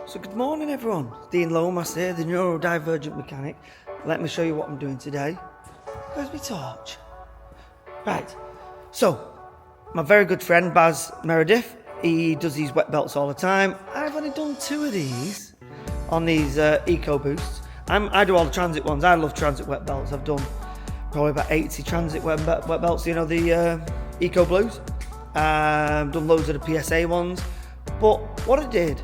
So good morning everyone, Dean Lomas here, the Neurodivergent mechanic. Let me show you what I'm doing today. Where's my torch? Right, so my very good friend Baz Meredith, he does these wet belts all the time. I've only done 2 of these on these Ecoboosts. I do all the transit ones. I love transit wet belts. I've done probably about 80 transit wet belts, you know, the Eco Blues. Done loads of the PSA ones. But what I did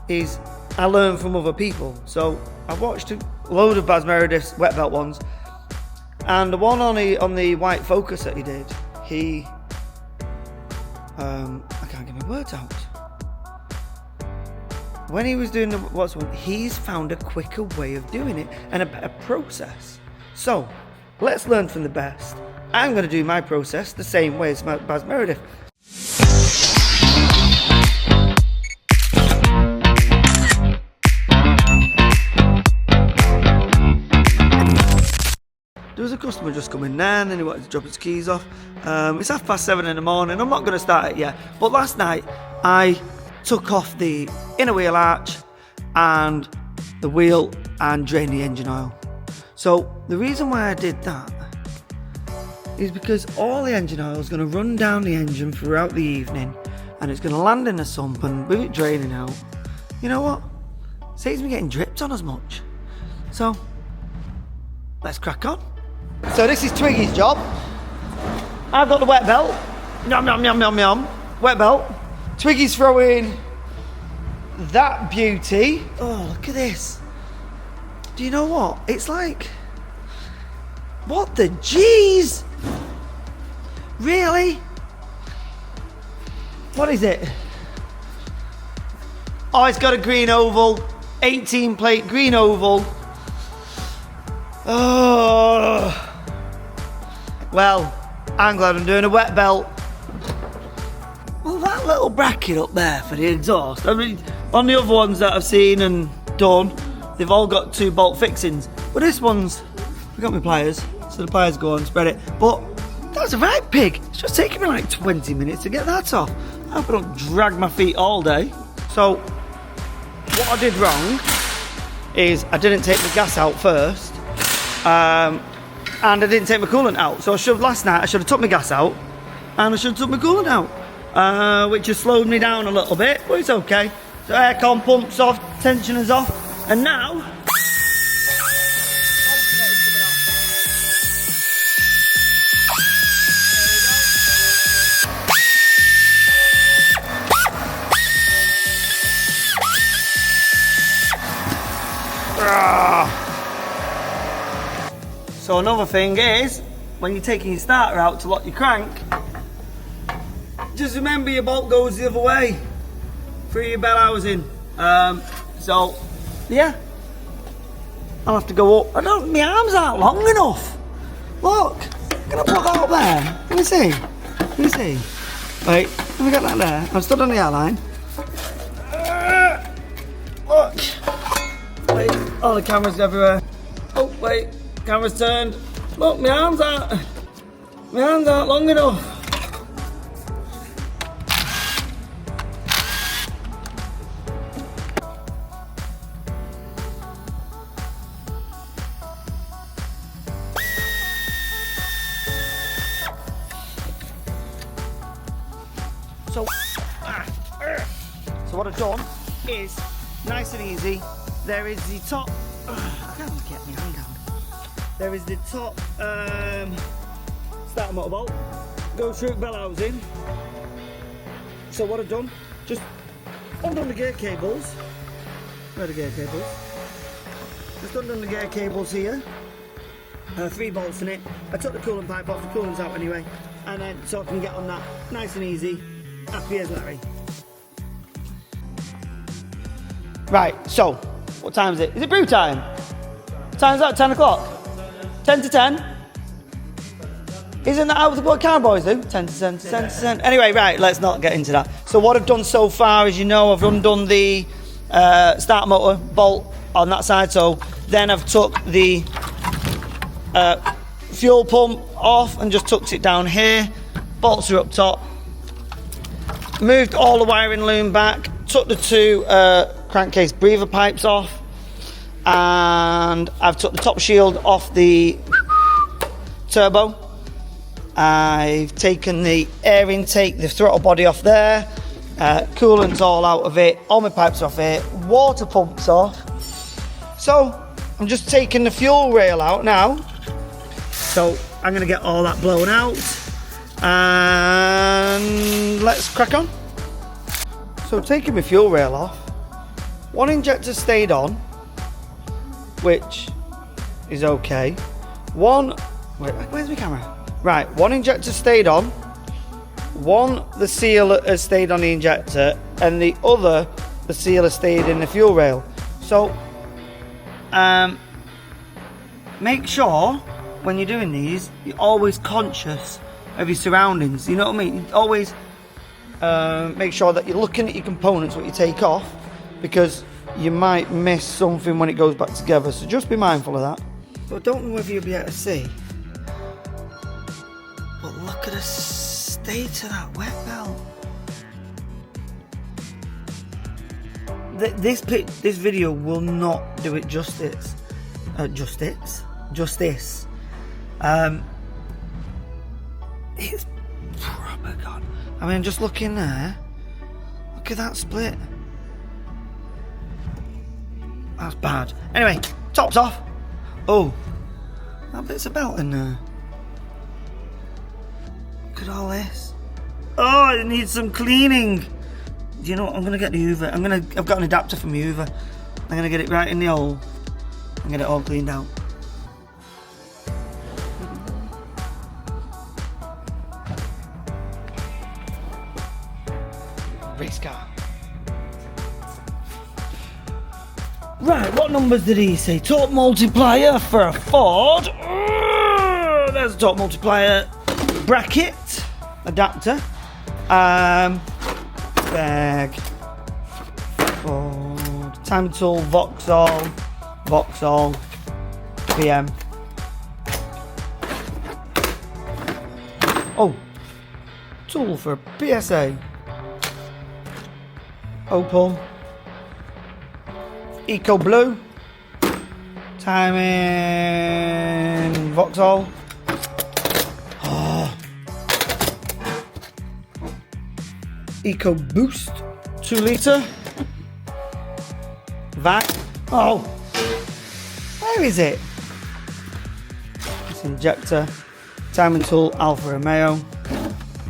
is I learned from other people. So I watched a load of Baz Meredith's wet belt ones, and the one on the white Focus that he did, I can't get my words out. When he was doing he's found a quicker way of doing it and a better process. So let's learn from the best. I'm going to do my process the same way as Baz Meredith. There was a customer just coming there and then he wanted to drop his keys off. It's 7:30 in the morning. I'm not going to start it yet. But last night I took off the inner wheel arch and the wheel and drained the engine oil. So the reason why I did that is because all the engine oil is going to run down the engine throughout the evening and it's going to land in the sump, and with it draining out, you know what? Saves me getting dripped on as much. So let's crack on. So this is Twiggy's job. I've got the wet belt. Yum, yum, yum, yum, yum. Wet belt. Twiggy's throwing that beauty. Oh, look at this. Do you know what? It's like, what the jeez? Really? What is it? Oh, it's got a green oval. 18 plate green oval. Oh. Well, I'm glad I'm doing a wet belt. Well, that little bracket up there for the exhaust, I mean, on the other ones that I've seen and done, they've all got 2 bolt fixings. But this one's, I've got my pliers, so the pliers go on, spread it. But that's a right pig. It's just taking me like 20 minutes to get that off. I hope I don't drag my feet all day. So, what I did wrong is I didn't take the gas out first. And I didn't take my coolant out. So last night I should have took my gas out and I should have took my coolant out, which has slowed me down a little bit, but it's okay. So aircon pump's off, tensioner's off, and now So another thing is, when you're taking your starter out to lock your crank, just remember your bolt goes the other way through your bell housing. So yeah, I'll have to go up. My arms aren't long enough. Look, can I put that up there? Let me see. Wait, let me get that there. I'm stood on the airline. Look. Wait, oh, the camera's everywhere. Oh, wait. Camera's turned. Look, my arms aren't long enough. So what I've done is nice and easy. There is the top. I can't get my hand down. There is the top starter motor bolt, goes through bell housing. So what I've done, just undone the gear cables. Where are the gear cables? Just undone the gear cables here. 3 bolts in it. I took the coolant pipe off, the coolant's out anyway. And then so I can get on that nice and easy. Happy as Larry. Right, so what time is it? Is it brew time? What time's that? 10 o'clock? 10 to 10? Isn't that what cowboys do? 10 to 10, 10 to 10. Anyway, right, let's not get into that. So what I've done so far, as you know, I've undone the starter motor bolt on that side. So then I've took the fuel pump off and just tucked it down here. Bolts are up top. Moved all the wiring loom back, took the 2 crankcase breather pipes off, and I've took the top shield off the turbo. I've taken the air intake, the throttle body off there, coolant's all out of it, all my pipes off it, water pumps off. So I'm just taking the fuel rail out now. So I'm gonna get all that blown out and let's crack on. So taking my fuel rail off, one injector stayed on, which is okay. Where's my camera? Right, one injector stayed on, one the seal has stayed on the injector, and the other the seal has stayed in the fuel rail. So make sure when you're doing these, you're always conscious of your surroundings. You know what I mean? Always make sure that you're looking at your components, what you take off, because you might miss something when it goes back together. So just be mindful of that. So I don't know whether you'll be able to see, but look at the state of that wet belt. This video will not do it justice. Justice. It's proper gone. I mean, just look in there. Look at that split. That's bad. Anyway, tops off. Oh, that bit's a belt in there. Look at all this. Oh, it needs some cleaning. Do you know what? I'm gonna get the Hoover. I've got an adapter from the Hoover. I'm gonna get it right in the hole and get it all cleaned out. Race car. Right, what numbers did he say? Torque multiplier for a Ford. There's a torque multiplier bracket adapter. Bag. Ford. Time tool, Vauxhall, PM. Oh, tool for PSA. Opal. Eco Blue. Timing Vauxhall. Oh. Ecoboost 2 litre. Vac. Oh, where is it? This injector. Timing tool Alfa Romeo.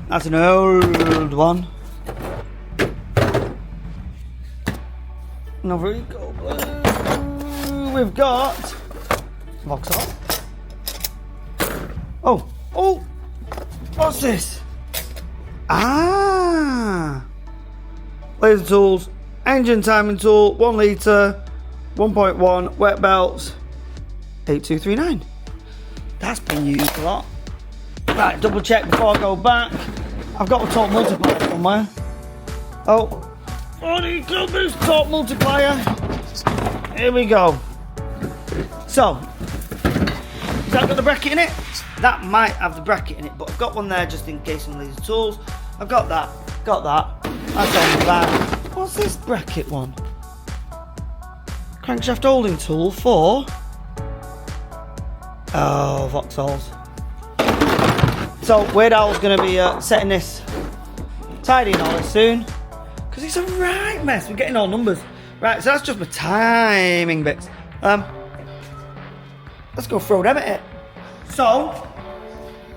That's an old one. Another Eco Blue. We've got Vauxhall. Oh, what's this? Laser tools, engine timing tool, 1 litre, 1.1, wet belts, 8239. That's been used a lot. Right, double check before I go back. I've got a torque multiplier somewhere. Oh, the Ecoboost torque multiplier. Here we go. So, has that got the bracket in it? That might have the bracket in it, but I've got one there just in case some laser tools. I've got that. That's on the back. What's this bracket one? Crankshaft holding tool for... Oh, Vauxhalls. So, Weird Owl's going to be setting this, tidying all this soon, because it's a right mess. We're getting all numbers. Right, so that's just my timing bits. Let's go throw them at it. So,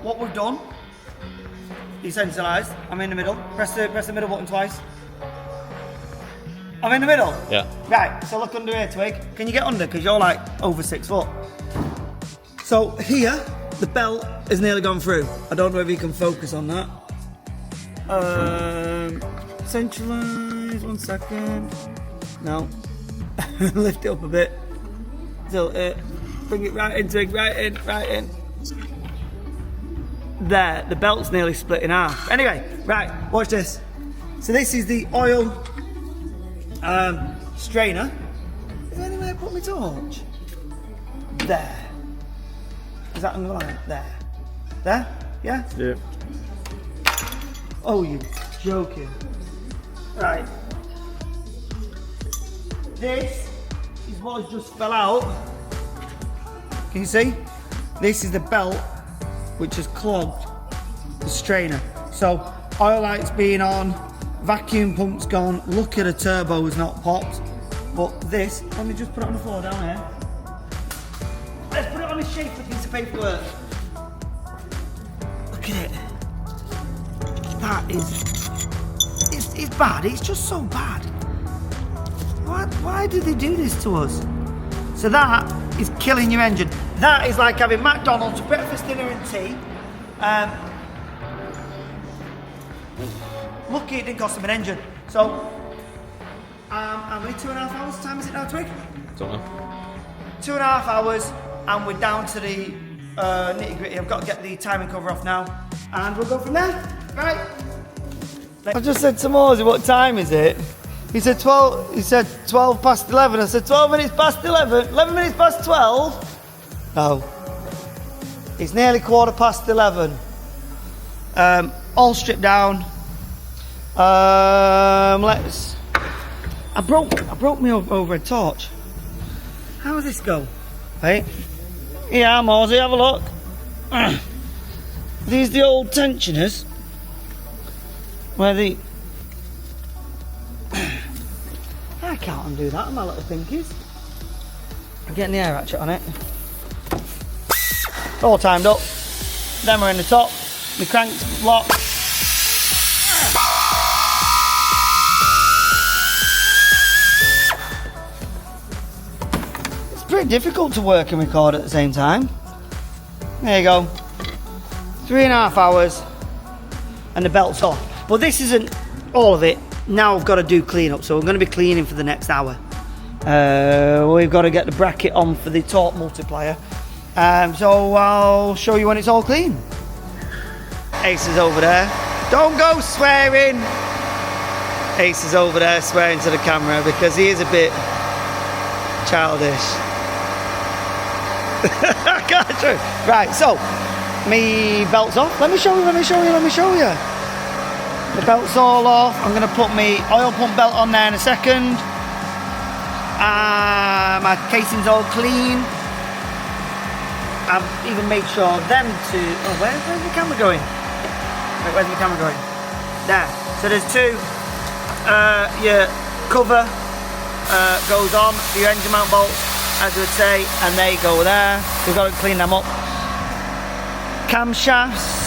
what we've done, decentralised. I'm in the middle. Press the middle button twice. I'm in the middle? Yeah. Right, so look under here, Twig. Can you get under? Because you're like over 6 foot. So here, the belt is nearly gone through. I don't know if you can focus on that. Centralise, 1 second. No. Lift it up a bit. Tilt it. Bring it right in, Twig, right in. There, the belt's nearly split in half. Anyway, right, watch this. So this is the oil strainer. Is there any way I put my torch? There. Is that on the line? There. There? Yeah? Yeah. Oh, you're joking. Right. This is what has just fell out. Can you see? This is the belt which has clogged the strainer. So oil lights being on, vacuum pump's gone, lucky the turbo has not popped. But this, let me just put it on the floor down here. Let's put it on a shapely piece of paperwork. Look at it. That is, it's bad, it's just so bad. Why do they do this to us? So that is killing your engine. That is like having McDonald's breakfast, dinner and tea. Lucky it didn't cost them an engine. So, how many 2.5 hours time is it now, Twig? Don't know. 2.5 hours and we're down to the nitty gritty. I've got to get the timing cover off now and we'll go from there. Right. I just said to Morsey, what time is it? He said 12, he said 12 past 11. I said 12 minutes past 11, 11 minutes past 12. No. It's nearly 11:15. All stripped down. Let's. I broke me overhead torch. How does this go? Right. Yeah, Morsey, have a look. These the old tensioners. Where the. I can't undo that on my little pinkies. I'm getting the air ratchet on it. All timed up. Then we're in the top. The crank's locked. It's pretty difficult to work and record at the same time. There you go. 3.5 hours and the belt's off. But this isn't all of it. Now I've got to do cleanup, so I'm going to be cleaning for the next hour. We've got to get the bracket on for the torque multiplier. So I'll show you when it's all clean. Ace is over there. Don't go swearing. Ace is over there swearing to the camera because he is a bit childish. I can't show you. Right, so me belt's off. Let me show you. The belt's all off. I'm going to put my oil pump belt on there in a second. My casing's all clean. I've even made sure them to... Oh, where's the camera going? Wait, where's the camera going? There. So there's two. Your cover goes on, your engine mount bolts, as I would say, and they go there. We've got to clean them up. Camshafts.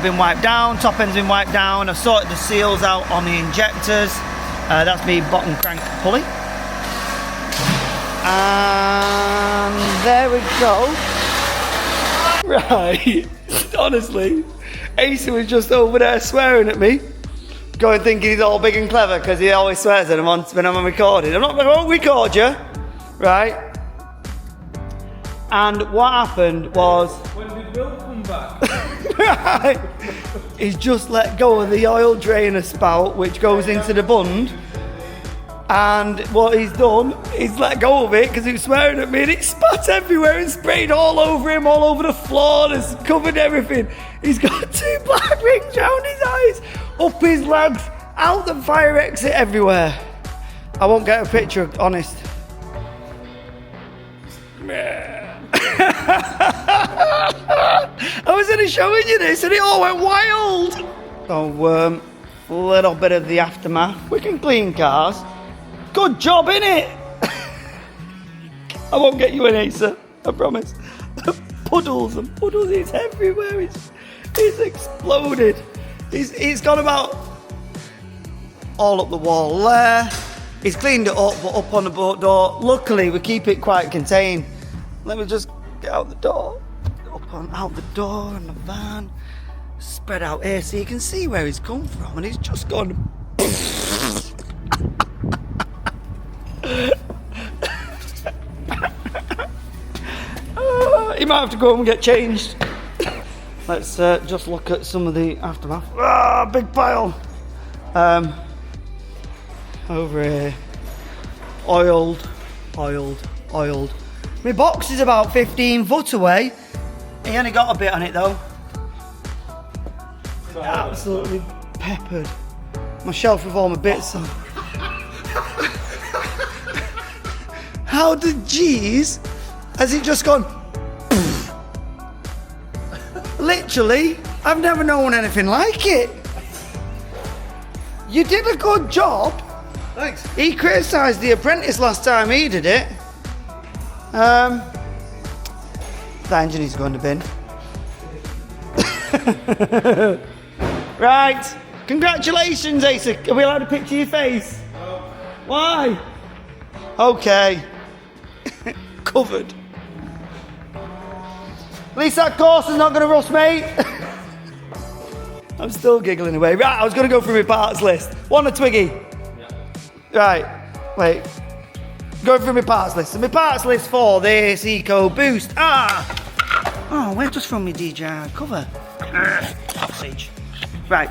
Been wiped down, top end's been wiped down. I've sorted the seals out on the injectors. That's me bottom crank pulley. And there we go. Right, honestly, Asa was just over there swearing at me. Going thinking he's all big and clever because he always swears at him when I'm recording. I won't record you, right? And what happened was... When did Will come back? Right. He's just let go of the oil drainer spout which goes into the bund, and what he's done is let go of it because he was swearing at me and it spat everywhere and sprayed all over him, all over the floor, and it's covered everything. He's got 2 black rings round his eyes, up his legs, out the fire exit, everywhere. I won't get a picture, honest. I was only showing you this and it all went wild. So, a little bit of the aftermath. We can clean cars. Good job, innit? I won't get you an Asa, I promise. Puddles and puddles, it's everywhere. It's exploded. It's gone about all up the wall there. He's cleaned it up, but up on the boat door. Luckily, we keep it quite contained. Let me just get out the door. Out the door and the van. Spread out here so you can see where he's come from. And he's just gone. He might have to go home and get changed. Let's just look at some of the aftermath. Big pile. Over here. Oiled. My box is about 15 foot away. He only got a bit on it though. Absolutely peppered. My shelf with all my bits on. how the G's has it just gone? Literally, I've never known anything like it. You did a good job. Thanks. He criticised The Apprentice last time he did it. That engine needs to go in the bin. Right. Congratulations, Asa. Are we allowed to picture your face? No. Why? Okay. Covered. At least that course is not going to rust, mate. I'm still giggling away. Right, I was going to go through my parts list. Want a Twiggy? Yeah. Right, wait. Go through my parts list. So my parts list for this Ecoboost. Oh, where just from my DJI cover? Sausage. Right.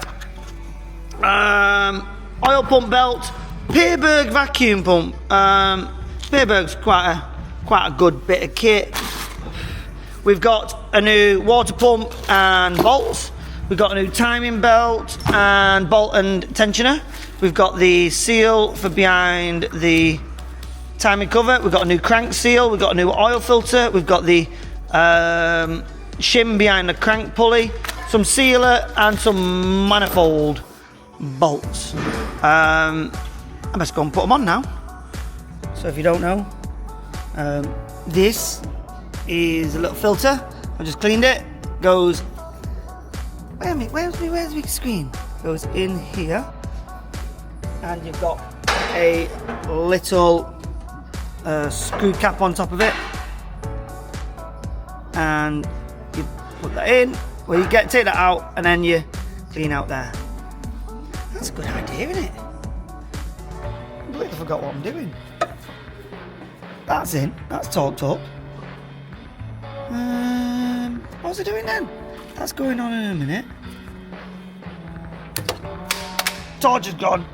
Oil pump belt. Peerberg vacuum pump. Peerberg's quite a good bit of kit. We've got a new water pump and bolts. We've got a new timing belt and bolt and tensioner. We've got the seal for behind the timing cover. We've got a new crank seal. We've got a new oil filter. We've got the shim behind the crank pulley, some sealer and some manifold bolts. I best go and put them on now. So if you don't know, this is a little filter. I just cleaned it. Goes. Where's my screen? Goes in here, and you've got a little screw cap on top of it, and you put that in. Well, you take that out, and then you clean out there. That's a good idea, isn't it? I completely forgot what I'm doing. That's in. That's talked up. What was I doing then? That's going on in a minute. Torch is gone.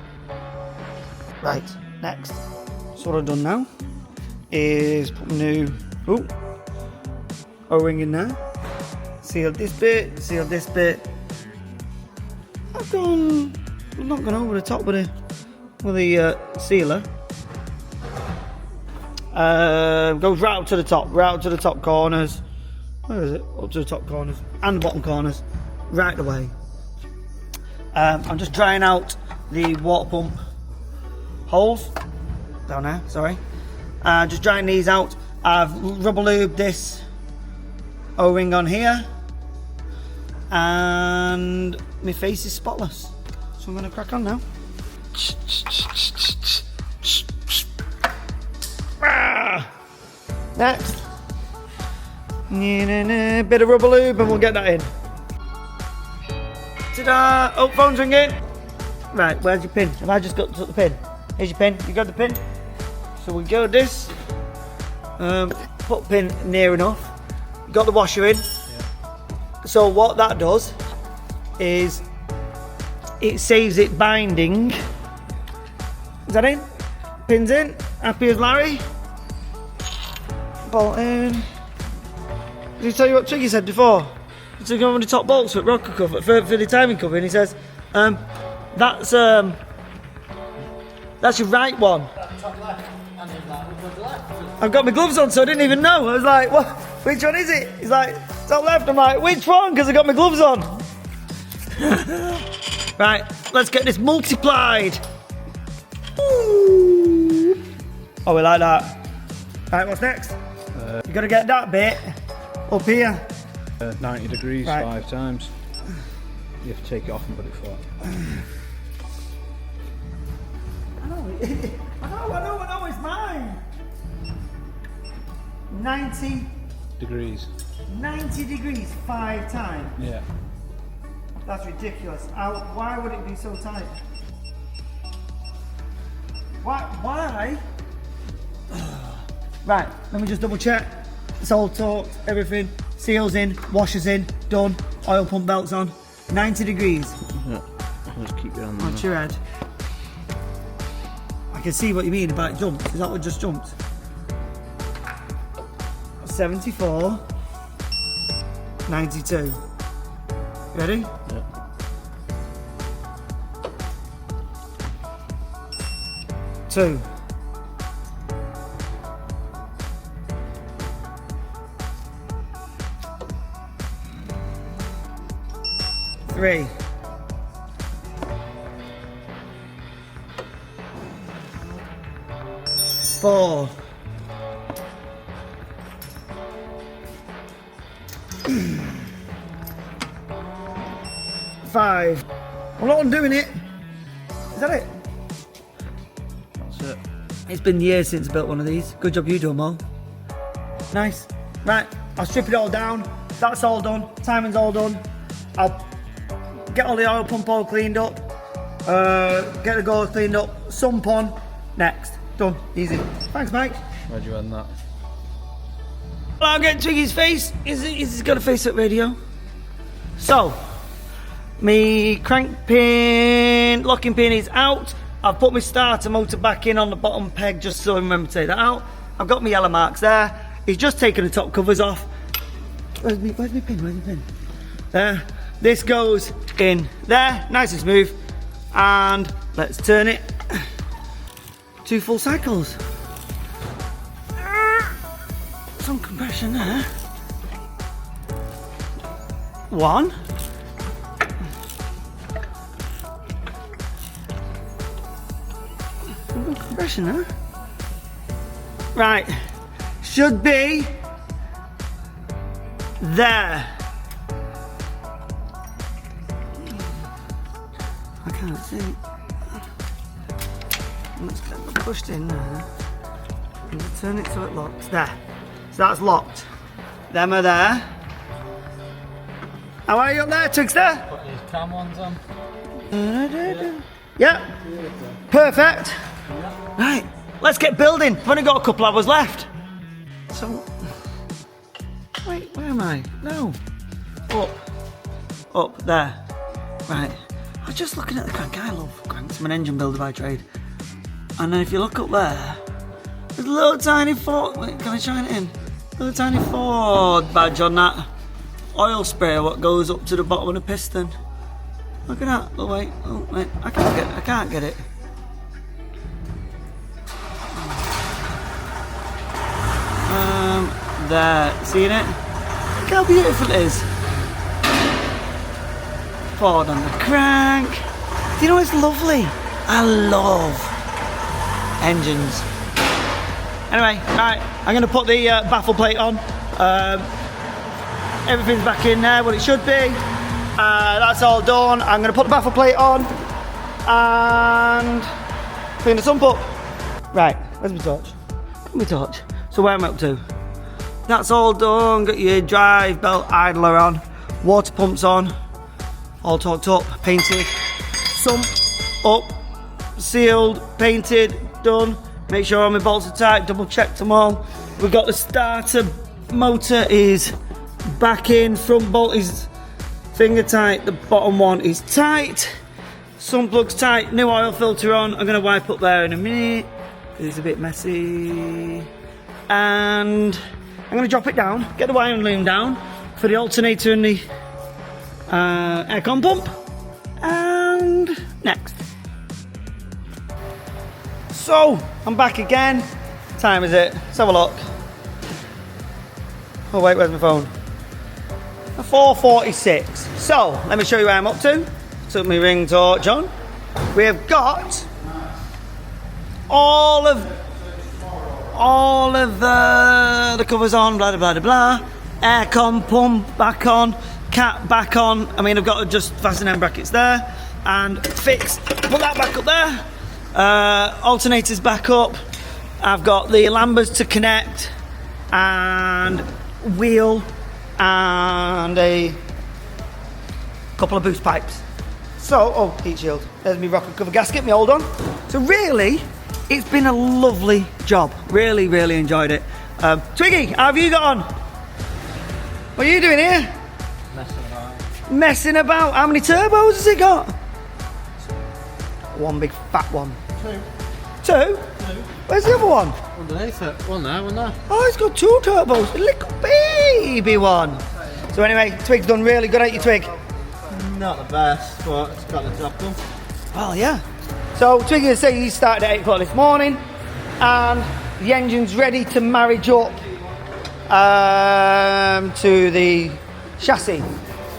Right, next. So what I've done now is put a new O-ring in there. Sealed this bit, sealed this bit. I've not gone over the top with the sealer. Goes right up to the top corners. Where is it? Up to the top corners and the bottom corners, right away. I'm just drying out the water pump holes down there. Sorry, just drying these out. I've rubber lubed this O-ring on here, and my face is spotless. So I'm going to crack on now. Next. Bit of rubber lube and we'll get that in. Ta-da! Oh, phone's ringing. Right, where's your pin? Have I just got to the pin? Here's your pin. You got the pin? So we go this. Put pin near enough. Got the washer in. Yeah. So what that does is it saves it binding. Is that in? Pin's in. Happy as Larry. Bolt in. Did he tell you what Twiggy said before? He took on the top bolts for rocker cover for the timing cover, and he says, that's your right one. Top left, and then that would go to left. I've got my gloves on, so I didn't even know. I was like, what? Which one is it? He's like, top left. I'm like, which one? Because I got my gloves on. Right, let's get this multiplied. Ooh. Oh, we like that. Right, what's next? You got to get that bit up here. 90 degrees, right. 5 times. You have to take it off and put it flat. I know, it's mine. 90 Degrees. 90 degrees 5 times. Yeah. That's ridiculous. Why would it be so tight? Why? Right, let me just double check. It's all torqued, everything. Seals in, washers in, done. Oil pump belts on. 90 degrees. Yeah. I'll just keep it on there. On your head. I can see what you mean about jumps. Is that what just jumped? 74. 92. Ready? Yeah. Two. 3. 4. 5. I'm not undoing it. Is that it? That's it. It's been years since I built one of these. Good job you do them all. Nice. Right, I'll strip it all down. That's all done. Timing's all done. I'll get all the oil pump all cleaned up. Get the goals cleaned up. Sump on. Next. Done. Easy. Thanks, Mike. Where'd you end that? Well, I'll get Twiggy's face. He's got a face at radio. So, me crank pin, locking pin is out. I've put my starter motor back in on the bottom peg just so I remember to take that out. I've got my yellow marks there. He's just taken the top covers off. Where's my pin? Where's my pin? There. This goes in there, nice and smooth. And let's turn it 2 full cycles. Some compression there. 1. Some compression there. Right. Should be there. I can't see. Let's get it pushed in there. And turn it so it locks. There. So that's locked. Them are there. How are you up there, Twigster? Put these cam ones on. Yeah. Perfect. Right. Let's get building. I've only got a couple hours left. So. Wait, where am I? No. Up there. Right. I was just looking at the crank. I love cranks. I'm an engine builder by trade. And then if you look up there, there's a little tiny Ford. Wait, can I shine it in? Little tiny Ford badge on that oil sprayer. What goes up to the bottom of the piston? Look at that. Oh wait. Oh wait. I can't get it. There. Seeing it? Look how beautiful it is. Ford on the crank. Do you know it's lovely? I love engines. Anyway, right, I'm going to put the baffle plate on. Everything's back in there, what it should be. That's all done. I'm going to put the baffle plate on and clean the sump up. Right, where's my torch? Got my torch. So where am I up to? That's all done. Got your drive belt idler on, water pumps on, all torqued up, painted, sump up, sealed, painted, done. Make sure all my bolts are tight, double checked them all. We've got the starter motor is back in, front bolt is finger tight, the bottom one is tight. Sump plug's tight, new oil filter on. I'm going to wipe up there in a minute. It's a bit messy. And I'm going to drop it down, get the wiring loom down for the alternator and the aircon pump. And next. So, I'm back again. What time is it? Let's have a look. Oh wait, where's my phone? 4:46. So, let me show you where I'm up to. Took my ring torch on. We have got all of the covers on, blah, blah, blah, blah. Aircon pump back on, cap back on. I mean, I've got to just fasten end brackets there and fix, put that back up there. Alternators back up. I've got the lambers to connect and wheel and a couple of boost pipes. So, heat shield. There's my rocket cover gasket, my old one. So really, it's been a lovely job. Really, really enjoyed it. Twiggy, how have you got on? What are you doing here? Messing about. How many turbos has it got? One big fat one. Two? Where's the other one? Underneath it. One there. Oh, it's got 2 turbos. A little baby one. So anyway, Twig's done really good, ain't you, Twig? Not the best, but it's got the job done. Well, yeah. So Twiggy said he started at 8 o'clock this morning and the engine's ready to marriage up to the chassis,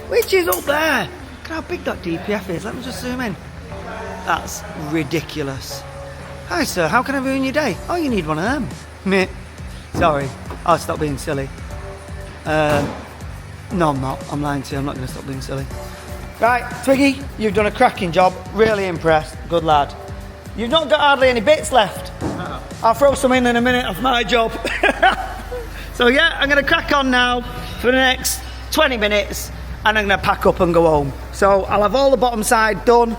which is up there. Look at how big that DPF is. Let me just zoom in. That's ridiculous. Hi sir, how can I ruin your day? Oh, you need one of them. Meh. Sorry, I'll stop being silly. No, I'm not. I'm lying to you. I'm not going to stop being silly. Right, Twiggy, you've done a cracking job. Really impressed. Good lad. You've not got hardly any bits left. No. I'll throw some in a minute of my job. So yeah, I'm going to crack on now for the next 20 minutes and I'm going to pack up and go home. So I'll have all the bottom side done.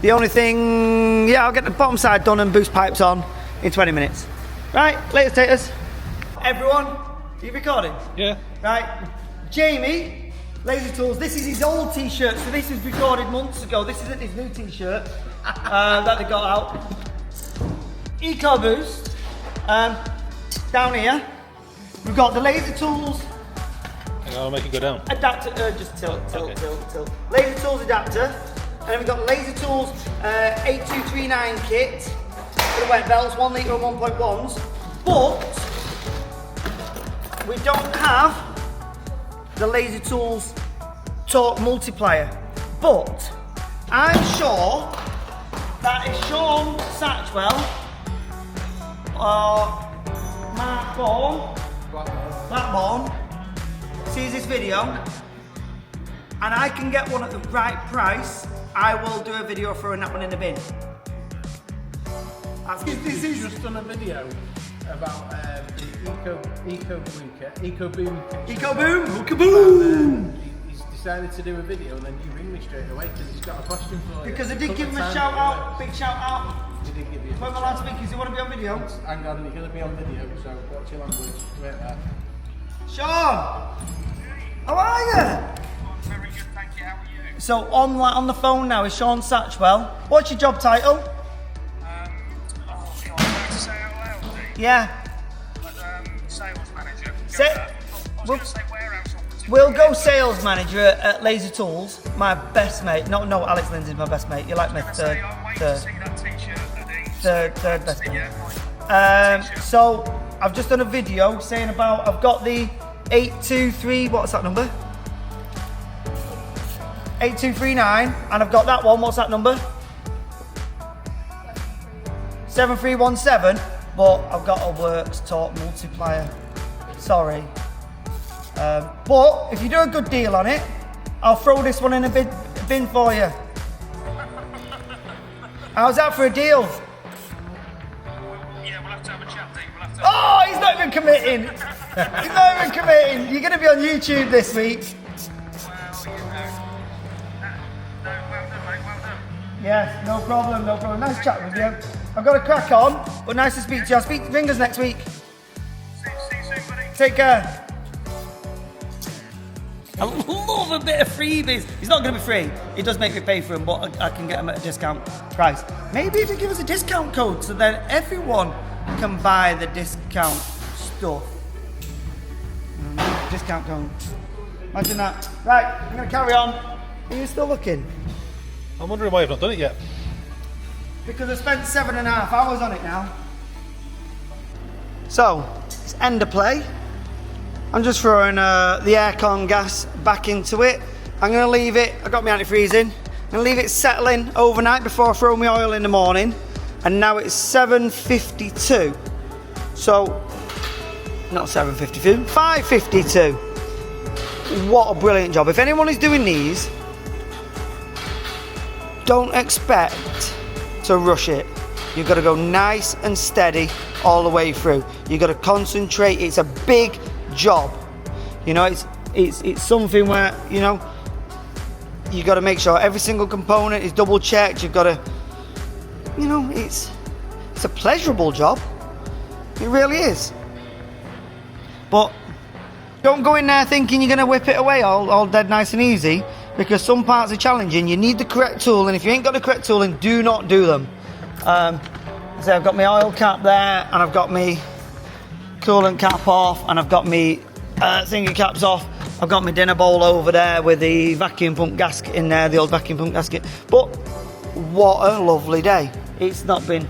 The only thing, yeah, I'll get the bottom side done and boost pipes on in 20 minutes. Right, latest taters. Everyone, are you recording? Yeah. Right, Jamie, Lazy Tools, this is his old t-shirt, so this was recorded months ago. This isn't his new t-shirt that they got out. Ecoboost, down here. We've got the Lazy Tools. Hang on, I'll make it go down. Adapter, just tilt. Lazy Tools adapter. And then we've got Lazy Tools 8239 kit for the wet belts, 1 litre and 1.1s. But we don't have the Lazy Tools torque multiplier. But I'm sure that if Sean Satchwell or Mark Blackburn sees this video and I can get one at the right price, I will do a video throwing that one in the bin. This is just done a video about the Ecoboom! He's decided to do a video and then you ring me straight away because he's got a question for you. Because I did give him a shout out, big shout out. He did give you a When my lad speakers, you want to be on video? Hang on, you're going to be on video, so watch your language. Wait there. Sean! How are you? Very good, thank you. How are you? So on the phone now is Sean Satchwell. What's your job title? Oh, God, I to say out loud, do you? Yeah. Sales manager. Say- I was going to say warehouse operative. We'll go sales manager at Lazy Tools. My best mate. No, Alex Lindsay's my best mate. You're like my I'm third waiting to see that t-shirt that third best mate. Yeah, So I've just done a video saying about I've got the 823. What's that number? 8239, and I've got that one. What's that number? 7317. But I've got a works torque multiplier. Sorry. But if you do a good deal on it, I'll throw this one in a bin for you. How's that for a deal? Yeah, we'll have to have a chat, Dave. We'll have to Oh, he's not even committing. He's not even committing. You're going to be on YouTube this week. well, well done, mate, well done. Yes, no problem. Nice chat with you. I've got to crack on, but nice to speak to you. I'll speak to Ringers next week. See you soon, buddy. Take care. I love a bit of freebies. It's not going to be free. It does make me pay for them, but I can get them at a discount price. Maybe if you give us a discount code so then everyone can buy the discount stuff. Discount code. Imagine that. Right, I'm going to carry on. Are you still looking? I'm wondering why I've not done it yet. Because I spent 7.5 hours on it now. So, it's end of play. I'm just throwing the aircon gas back into it. I'm going to leave it, I got my antifreezing. I'm going to leave it settling overnight before I throw my oil in the morning. And now it's 7:52. So, not 7:52, 5:52. What a brilliant job. If anyone is doing these, don't expect to rush it. You've got to go nice and steady all the way through. You've got to concentrate. It's a big job. You know, it's something where, you know, you've got to make sure every single component is double checked. You've got to, you know, it's a pleasurable job. It really is. But don't go in there thinking you're going to whip it away all dead nice and easy, because some parts are challenging. You need the correct tool, and if you ain't got the correct tooling, do not do them. So I've got my oil cap there, and I've got my coolant cap off, and I've got my thingy caps off. I've got my dinner bowl over there with the vacuum pump gasket in there, the old vacuum pump gasket. But what a lovely day. It's not been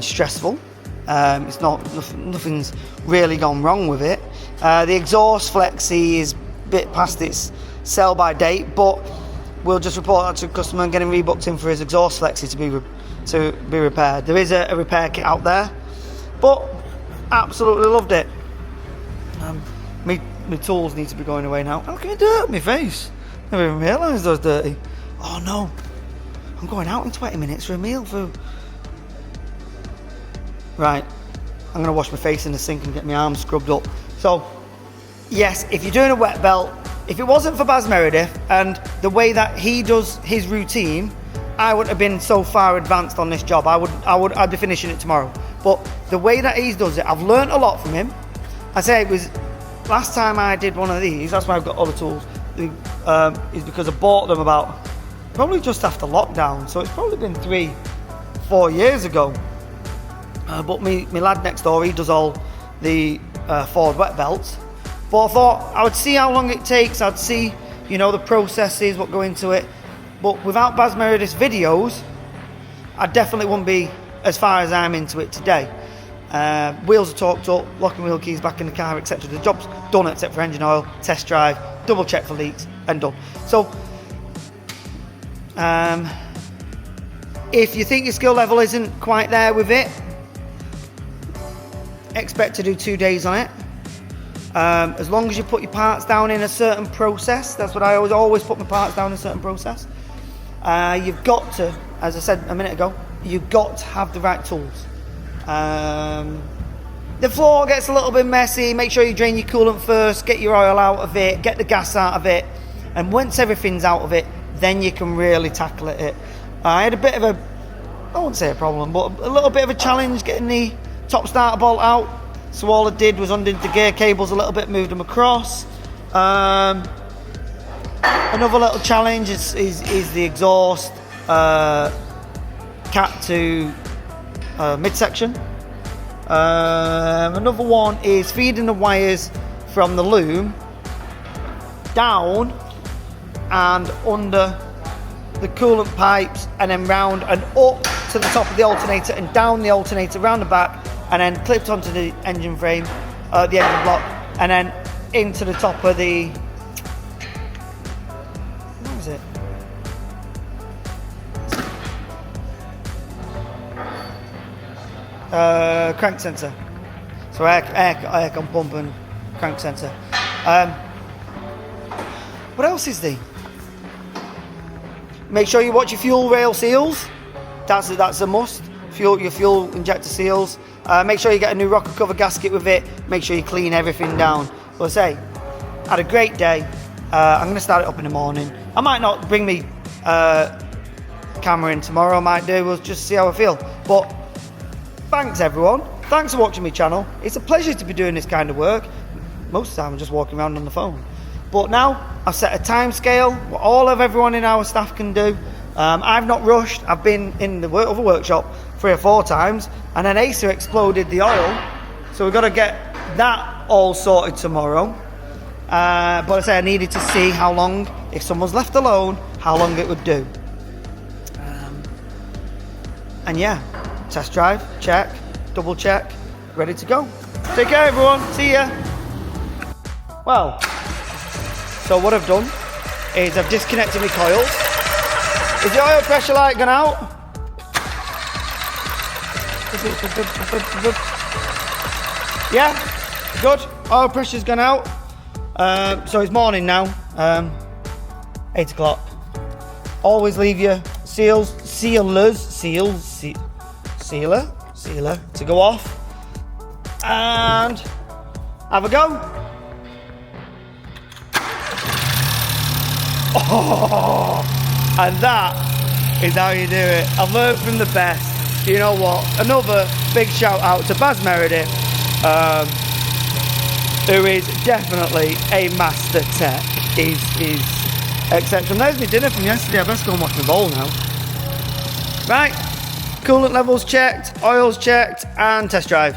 stressful. Nothing's really gone wrong with it. The exhaust flexi is a bit past its sell by date, but we'll just report that to the customer and get him rebooked in for his exhaust flexi to be repaired. There is a repair kit out there, but absolutely loved it. My tools need to be going away now. Look at me dirt on my face. Never even realised I was dirty. Oh no, I'm going out in 20 minutes for a meal food. Right, I'm gonna wash my face in the sink and get my arms scrubbed up. So, yes, if you're doing a wet belt, if it wasn't for Baz Meredith and the way that he does his routine, I wouldn't have been so far advanced on this job. I'd be finishing it tomorrow. But the way that he does it, I've learned a lot from him. I say it was last time I did one of these. That's why I've got all the tools. Is because I bought them about probably just after lockdown. So it's probably been 3-4 years ago. But my lad next door, he does all the Ford wet belts. But I thought I would see how long it takes. I'd see, the processes, what go into it. But without Baz Meredith's videos, I definitely wouldn't be as far as I'm into it today. Wheels are torqued up, lock and wheel keys back in the car, etc. The job's done except for engine oil, test drive, double check for leaks, and done. So, if you think your skill level isn't quite there with it, expect to do 2 days on it. As long as you put your parts down in a certain process, that's what I always put my parts down in a certain process. You've got to, as I said a minute ago, you've got to have the right tools. The floor gets a little bit messy. Make sure you drain your coolant first, get your oil out of it, get the gas out of it, and once everything's out of it, then you can really tackle it. I had a bit of a, I won't say a problem, but a little bit of a challenge getting the top starter bolt out. So all I did was undid the gear cables a little bit, moved them across. Another little challenge is the exhaust cap to midsection. Another one is feeding the wires from the loom down and under the coolant pipes, and then round and up to the top of the alternator and down the alternator round the back, and then clipped onto the engine frame, the engine block, and then into the top of the, what is it? Crank sensor. So air can pump and crank sensor. What else is there? Make sure you watch your fuel rail seals. That's a must. Your fuel injector seals. Make sure you get a new rocker cover gasket with it. Make sure you clean everything down. But I say, had a great day. I'm going to start it up in the morning. I might not bring me camera in tomorrow. I might do. We'll just see how I feel. But thanks everyone. Thanks for watching my channel. It's a pleasure to be doing this kind of work. Most of the time I'm just walking around on the phone. But now I've set a time scale, what all of everyone in our staff can do. I've not rushed. I've been in the other workshop 3 or 4 times, and then Acer exploded the oil. So we've got to get that all sorted tomorrow. But I say I needed to see how long, if someone's left alone, how long it would do. And yeah, test drive, check, double check, ready to go. Take care everyone, see ya. Well, so what I've done is I've disconnected my coils. Is the oil pressure light gone out? Yeah, good. Oil pressure's gone out. So it's morning now, 8 o'clock. Always leave your sealer to go off and have a go. Oh, and that is how you do it. I've learned from the best. You know what? Another big shout out to Baz Meredith, who is definitely a master tech. He's exceptional. There's my dinner from yesterday. I best go and wash my bowl now. Right, coolant levels checked, oils checked, and test drive.